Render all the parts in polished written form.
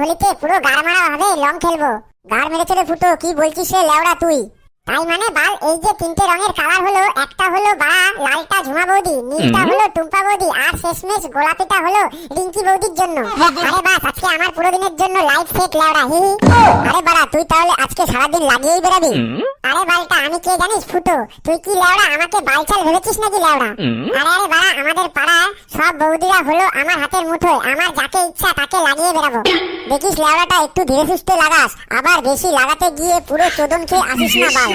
হোলিতে পুরো গাড় মারা হবে, লং খেলবো। গাড় মেরেছে রে ফুটো, কি বলছিস রে লেওড়া তুই? তাই মানে বাল, এই যে তিনটে রঙের কালার হলো, একটা হলো বাড়া লালটা ঝুমা বৌদি, নীলটা হলো টুম্পা বৌদি, আর শেষমেশ গোলাপিটা হলো রিঙ্কি বৌদির জন্য। আরে বাস, আজকে আমার পুরো দিনের জন্য লাইফ সেট লেওড়া, হি হি। আরে বাড়া, তুই তাহলে আজকে সারাদিন লাগিয়েই বেরাবি? আরে বালটা, আমি কে জানিস ফুটো? তুই কি লেওড়া আমাকে বালচাল ভেবেছিস নাকি লেওড়া? আরে আরে বাড়া, আমাদের পাড়ায় সব বৌদিরা হলো আমার হাতের মুঠোয়, আমার যাকে ইচ্ছা তাকে লাগিয়ে বেরাবো। দেখিস লেওড়াটা একটু ধীরে সুস্থে লাগাস, আবার বেশি লাগাতে গিয়ে পুরো চোদন খেয়ে আসিস না বাল।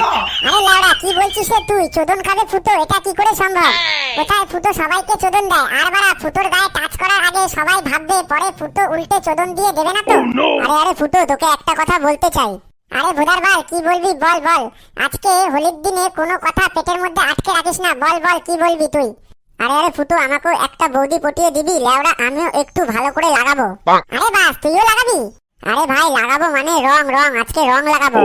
আরে লেওড়া, কি বলছিস রে তুই? চোদন খাবে ফুটো? এটা কি করে সম্ভব? কোথায় ফুটো সবাইকে চোদন দেয়, আর বাড়া ফুটোর গায়ে টাচ করার আগে সবাই ভাববে, পরে ফুটো উল্টে চোদন দিয়ে দেবে না তো? আরে আরে ফুটো, তোকে একটা কথা বলতে চাই। আরে ভোদার বাল, কি বলবি বল বল। আজকে হোলির দিনে কোনো কথা পেটের মধ্যে আটকে রাখিস না, বল বল কি বলবি তুই? আরে আরে ফুটো, আমাকেও একটা বৌদি পটিয়ে দিবি লেওড়া, আমিও একটু ভালো করে লাগাবো। আরে বাস, তুইও লাগাবি? আরে ভাই, লাগাবো মানে রং রং, আজকে রং লাগাবো।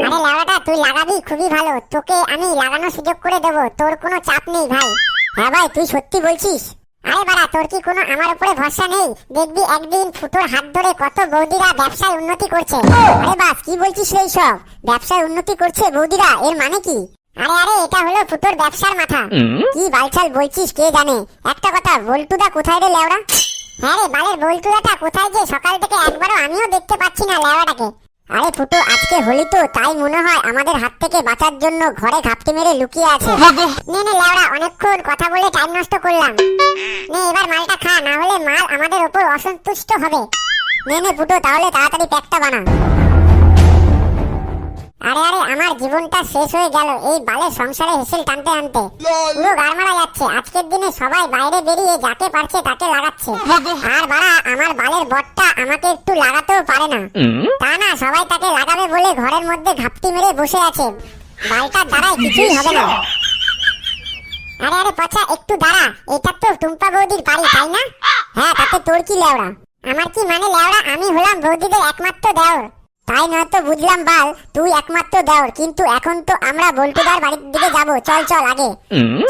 আরে লেওড়াটা তুই লাগাবি, খুবই ভালো, তোকে আমি লাগানোর সুযোগ করে দেবো, তোর কোনো চাপ নেই ভাই। হ্যাঁ ভাই, তুই সত্যি বলছিস? আরে বাড়া, তোর কি কোনো আমার উপরে ভরসা নেই? দেখবি একদিন ফুটোর হাত ধরে কত বৌদিরা ব্যবসায় উন্নতি করছে। আরে বাস, কি বলছিস রে সব? ব্যবসায় উন্নতি করছে বৌদিরা, এর মানে কি? আরে আরে, এটা হলো ফুটোর ব্যবসার মাথা। কি বালছাল বলছিস কে জানে। একটা কথা, বল্টুদা কোথায় রে লেওড়া? হ্যাঁ রে বালের বল্টুদাটা কোথায় যে সকাল থেকে একবারও আমিও দেখতে পাচ্ছি না লেওড়াটাকে। আরে ফুটো, আজকে হোলি তো, তাই মনে হয় আমাদের হাত থেকে বাঁচার জন্য ঘরে ঘাপটি মেরে লুকিয়ে আছে। নে নে লেওড়া, অনেকক্ষণ কথা বলে টাইম নষ্ট করলাম। নে এবার মালটা খা, না হলে মাল আমাদের উপর অসন্তুষ্ট হবে। নে নে ফুটো, তাহলে তাড়াতাড়ি প্যাকটা বানা। আরে আরে, আমার জীবনটা শেষ হয়ে গেল এই বালের সংসারে হেসেল টানতে টানতে, পুরো গাড় মারা যাচ্ছে। আজকের দিনে সবাই বাইরে বেরিয়ে যাকে পারছে তাকে লাগাচ্ছে, আর বাড়া আমার বালের বটটা আমাকে একটু লাগাতেও পারে না। তা না, সবাই তাকে লাগাবে বলে ঘরের মধ্যে ঘাপটি মেরে বসে আছে, বালটার দ্বারাই কিছুই হবে না। আরে আরে পচা, একটু দাঁড়া, এটা তো টুম্পা বৌদির বাড়ি তাই না? হ্যাঁ, তাতে তোর কি লেওড়া? আমার কি মানে লেওড়া, আমি হলাম বৌদিদের একমাত্র দেওর, তাই নয়তো বুঝলাম বাল তুই একমাত্র দেওর, কিন্তু এখন তো আমরা বল্টুদার বাড়ির দিকে যাবো, চল চল আগে।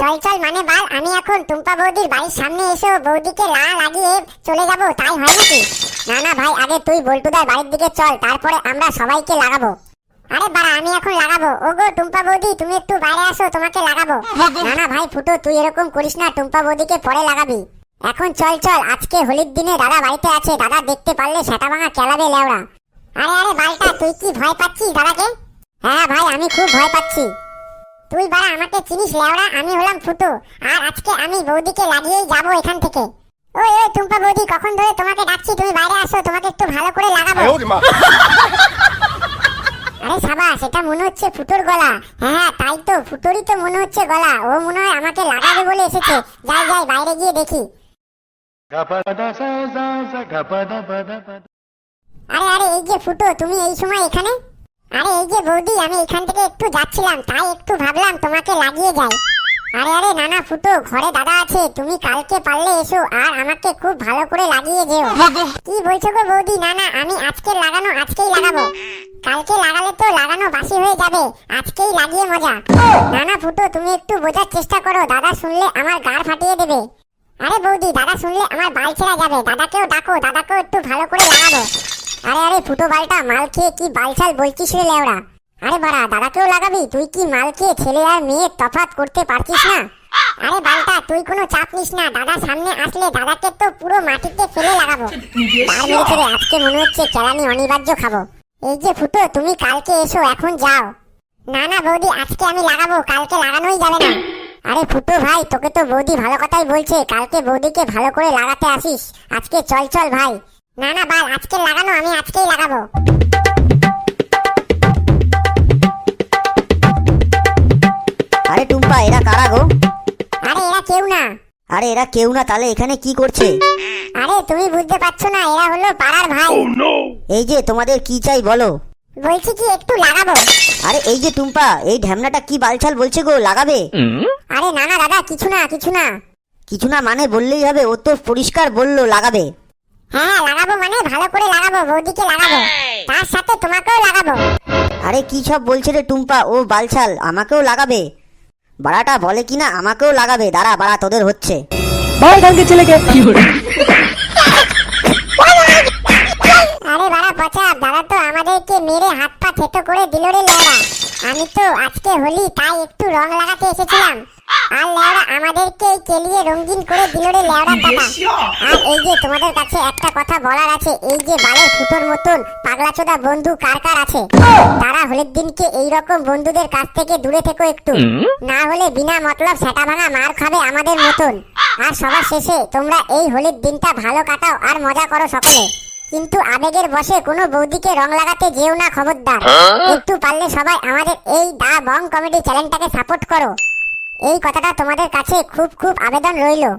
চল চল মানে বাল, আমি এখন টুম্পা বৌদির বাড়ির সামনে এসে বৌদিকে লাগিয়ে চলে যাবো, তাই হয় নাকি? না না ভাই, আগে তুই বল্টুদার বাড়ির দিকে চল, তারপরে আমরা সবাইকে লাগাবো। আরে বাড়া, আমি এখন লাগাবো। ওগো টুম্পা বৌদি, তুমি একটু বাইরে আসো, তোমাকে লাগাবো। না না ভাই ফুটো, তুই এরকম করিস না, টুম্পা বৌদিকে পরে লাগাবি। এখন চল চল, আজকে হোলির দিনে দাদা বাড়িতে আছে, দাদা দেখতে পারলে সেটা ভাঙা কেলাবে লেওড়া। আরে আরে বালটা, তুই কি ভয় পাচ্ছিস দাদাকে? হ্যাঁ ভাই, আমি খুব ভয় পাচ্ছি। তুই বাড়া আমাকে চিনিস লেওড়া, আমি হলাম ফুটো, আর আজকে আমি বৌদিকে লাগিয়েই যাবো এখান থেকে। ওই ওই টুম্পা বৌদি, কখন ধরে তোমাকে ডাকছি, তুমি বাইরে আসো, তোমাকে একটু ভালো করে লাগাবো। আরে সাবাস, এটা মনে হচ্ছে ফুটোর গলা। হ্যাঁ হ্যাঁ, তাই তো, ফুটোরই তো মনে হচ্ছে গলা। ও মনে হয় আমাকে লাগাবে বলে এসেছে। যাই যাই, বাইরে গিয়ে দেখি। আরে আরে, এই যে ফুটো, তুমি এই সময় এখানে? আরে এই যে বৌদি, আমি এখান থেকে একটু যাচ্ছিলাম, তাই একটু ভাবলাম তোমাকে লাগিয়ে যাই। আরে আরে না না ফুটো, ঘরে দাদা আছে, তুমি কালকে পারলে এসো, আর আমাকে খুব ভালো করে লাগিয়ে যেও। কি বলছো গো বৌদি? না না, আমি আজকে লাগানো আজকেই লাগাবো, কালকে লাগালে তো লাগানো বাসি হয়ে যাবে, আজকেই লাগিয়ে মজা। না না ফুটো, তুমি একটু বোঝার চেষ্টা করো, দাদা শুনলে আমার গাড় ফাটিয়ে দেবে। আরে বৌদি, দাদা শুনলে আমার বাল ছেড়া যাবে, দাদাকেও ডাকো, দাদাকেও একটু ভালো করে লাগাবো। আরে আরে ফুটো বালটা, মাল খেয়ে কি বালছাল বলছিস রে লেওড়া? আরে বাড়া, দাদাকেও লাগাবি? তুই কি মাল খেয়ে ছেলে আর মেয়ে তফাৎ করতে পারছিস না? আরে বালটা, তুই কোনো চাপ নিস না, দাদা সামনে আসলে দাদাকে তো পুরো মাটিতে ফেলে লাগাবো। তার মেরেছে রে, আজকে মনে হচ্ছে কেলানি অনিবার্য খাবো। এই যে ফুটো, তুমি কালকে এসো, এখন যাও। না না বৌদি, আজকে আমি লাগাবো, কালকে লাগানোই যাবে না। আরে ফুটো ভাই, তোকে তো বৌদি ভালো কথাই বলছে, কালকে বৌদিকে ভালো করে লাগাতে আসিস, আজকে চল চল ভাই। না না বাল, আজকে লাগানো, আমি আজকেই লাগাবো। আরে টুম্পা, এরা কারা গো? আরে এরা কেউ না। আরে এরা কেউ না, তাহলে এখানে কি করছে? আরে তুমি বুঝতে পারছো না, এরা হলো পাড়ার ভাই। এই যে তোমাদের কি চাই বলো? বলছি কি একটু লাগাবো। আরে এই যে টুম্পা, এই ঢ্যামনাটা কি বালছাল বলছে গো, লাগাবে? আরে না না দাদা, কিছু না কিছু না। কিছু না মানে বললেই হবে? ও তো পরিষ্কার বললো লাগাবে। হ্যাঁ লাগাবো মানে ভালো করে লাগাবো, বৌদিকে লাগাবো, তার সাথে তোমাকেও লাগাবো। আরে কি সব বলছে রে টুম্পা, ও বালছাল, আমাকেও লাগাবে? বাড়াটা বলে কিনা আমাকেও লাগাবে, দাঁড়া বাড়া, তোদের হচ্ছে। আরে বাড়া পচা দাদা তো আমাদেরকে মেরে হাত পা থেতো করে দিল রে লেওড়া। আমি তো আজকে হোলি তাই একটু রং লাগাতে এসেছিলাম, আর লেওড়া আমাদেরকে কেলিয়ে রঙিন করে দিল রে লেওড়া দাদা। আর এই যে তোমাদের কাছে একটা কথা বলার আছে, এই যে বালের ফুটোর মতন পাগলাচোদা বন্ধু কার কার আছে, তারা হোলির দিনকে এইরকম বন্ধুদের কাছ থেকে দূরে থেকো একটু, না হলে বিনা মতলব সেটা ভাঙা মার খাবে আমাদের মতন। আর সবার শেষে তোমরা এই হোলির দিনটা ভালো কাটাও আর মজা করো সকলে, কিন্তু আবেগের বশে কোনো বৌদিকে রং লাগাতে যেও না, খবরদার। একটু পারলে সবাই আমাদের এই দা বং কমেডি চ্যানেলটাকে সাপোর্ট করো, এই কথাটা তোমাদের কাছে খুব খুব আবেদন রইলো।